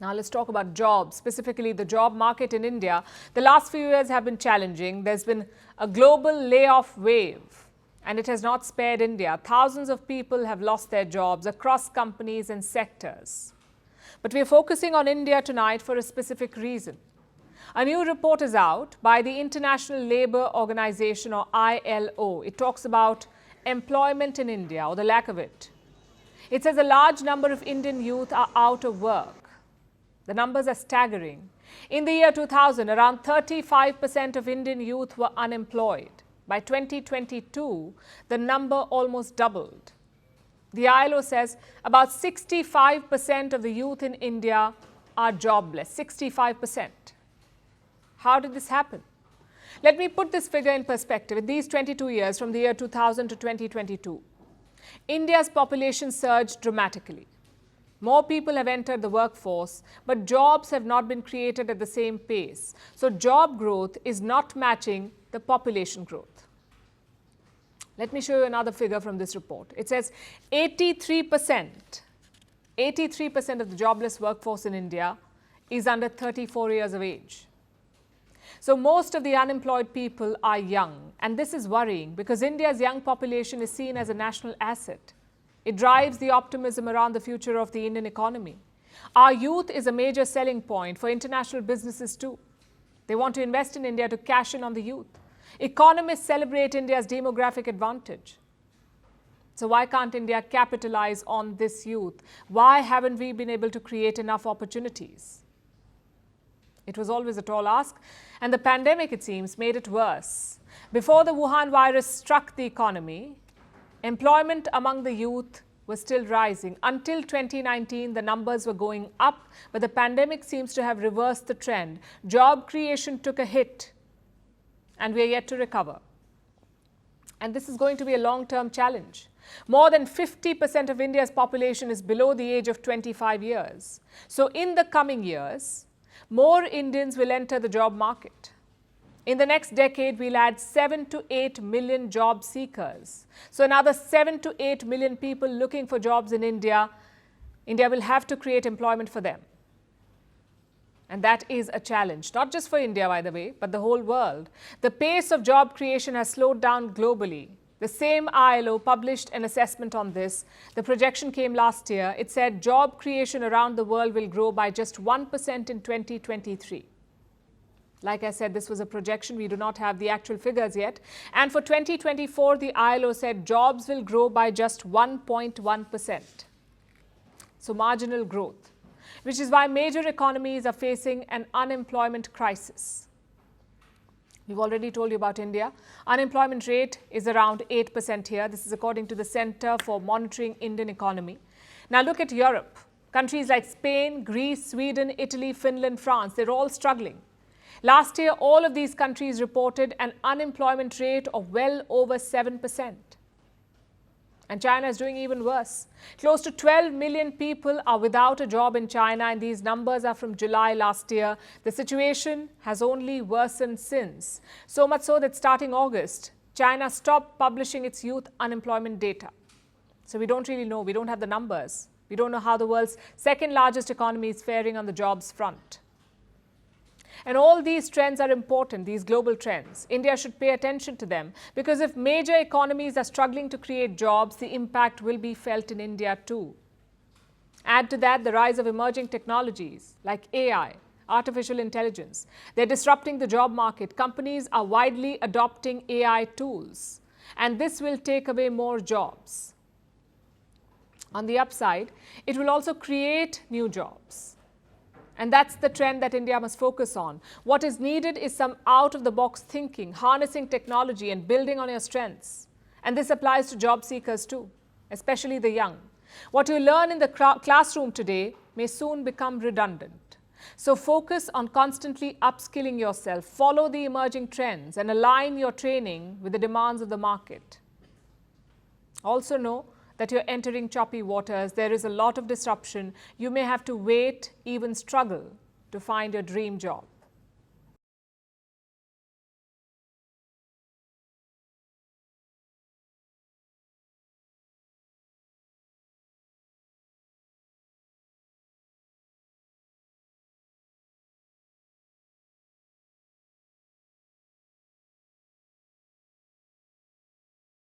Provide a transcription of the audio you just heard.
Now let's talk about jobs, specifically the job market in India. The last few years have been challenging. There's been a global layoff wave, and it has not spared India. Thousands of people have lost their jobs across companies and sectors. But we are focusing on India tonight for a specific reason. A new report is out by the International Labour Organization, or ILO. It talks about employment in India, or the lack of it. It says a large number of Indian youth are out of work. The numbers are staggering. In the year 2000, around 35% of Indian youth were unemployed. By 2022, the number almost doubled. The ILO says about 65% of the youth in India are jobless. 65%. How did this happen? Let me put this figure in perspective. In these 22 years, from the year 2000 to 2022, India's population surged dramatically. More people have entered the workforce, but jobs have not been created at the same pace. So job growth is not matching the population growth. Let me show you another figure from this report. It says 83% of the jobless workforce in India is under 34 years of age. So most of the unemployed people are young, and this is worrying because India's young population is seen as a national asset. It drives the optimism around the future of the Indian economy. Our youth is a major selling point for international businesses too. They want to invest in India to cash in on the youth. Economists celebrate India's demographic advantage. So why can't India capitalize on this youth? Why haven't we been able to create enough opportunities? It was always a tall ask, and the pandemic, it seems, made it worse. Before the Wuhan virus struck the economy, employment among the youth was still rising. Until 2019, the numbers were going up, but the pandemic seems to have reversed the trend. Job creation took a hit, and we are yet to recover. And this is going to be a long-term challenge. More than 50% of India's population is below the age of 25 years. So in the coming years, more Indians will enter the job market. In the next decade, we'll add 7 to 8 million job seekers. So another 7 to 8 million people looking for jobs in India. India will have to create employment for them. And that is a challenge, not just for India, by the way, but the whole world. The pace of job creation has slowed down globally. The same ILO published an assessment on this. The projection came last year. It said job creation around the world will grow by just 1% in 2023. Like I said, this was a projection. We do not have the actual figures yet. And for 2024, the ILO said jobs will grow by just 1.1%. So marginal growth, which is why major economies are facing an unemployment crisis. We've already told you about India. Unemployment rate is around 8% here. This is according to the Center for Monitoring Indian Economy. Now look at Europe. Countries like Spain, Greece, Sweden, Italy, Finland, France, they're all struggling. Last year, all of these countries reported an unemployment rate of well over 7%. And China is doing even worse. Close to 12 million people are without a job in China, and these numbers are from July last year. The situation has only worsened since. So much so that starting August, China stopped publishing its youth unemployment data. So we don't really know. We don't have the numbers. We don't know how the world's second largest economy is faring on the jobs front. And all these trends are important, these global trends. India should pay attention to them, because if major economies are struggling to create jobs, the impact will be felt in India too. Add to that the rise of emerging technologies like AI, artificial intelligence. They're disrupting the job market. Companies are widely adopting AI tools, and this will take away more jobs. On the upside, it will also create new jobs. And that's the trend that India must focus on. What is needed is some out-of-the-box thinking, harnessing technology and building on your strengths. And this applies to job seekers too, especially the young. What you learn in the classroom today may soon become redundant. So focus on constantly upskilling yourself, follow the emerging trends, and align your training with the demands of the market. Also know that you're entering choppy waters. There is a lot of disruption. You may have to wait, even struggle to find your dream job.